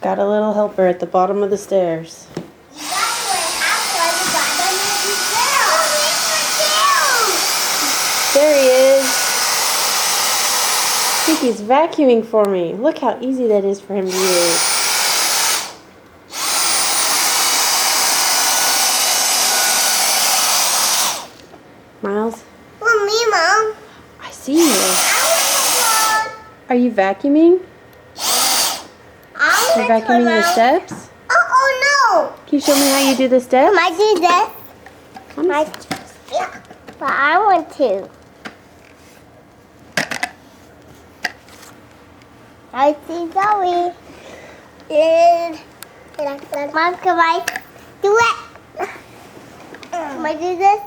Got a little helper at the bottom of the stairs. There he is. I think he's vacuuming for me. Look how easy that is for him to use. Miles? For me, Mom. I see you. Are you vacuuming? You're vacuuming the steps? Oh no! Can you show me how you do the steps? Can I do this? Yeah. But I want to. I see Zoe. Mom, can I do it? Can I do this?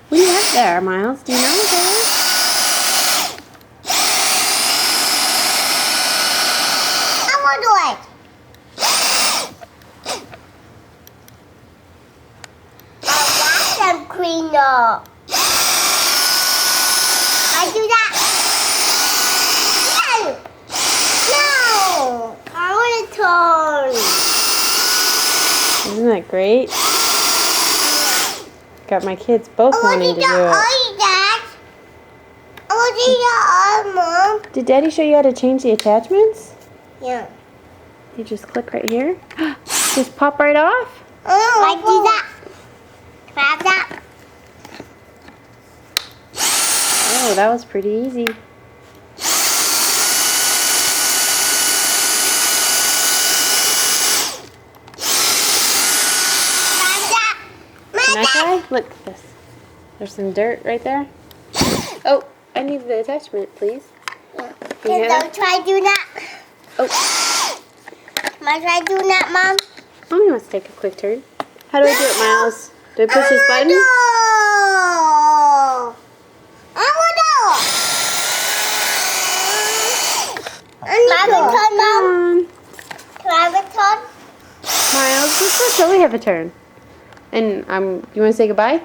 What do you have there, Miles? Do you know what that is? I want to do it. I vacuum cleaner. I do that. No! I want to turn. Isn't that great? Got my kids both wanting to do it. I want to do Mom. Did Daddy show you how to change the attachments? Yeah. You just click right here. Just pop right off. I do that. Grab that. Oh, that was pretty easy. Can I try? Look at this. There's some dirt right there. Oh, I need the attachment, please. Can I try doing that? Oh. Can I try doing that, Mom? Mommy wants to take a quick turn. How do I do it, Miles? Do I push this button? No! I want to. Turn, Mom. Can I have a turn? Miles, let's let Zoe have a turn. And you want to say goodbye?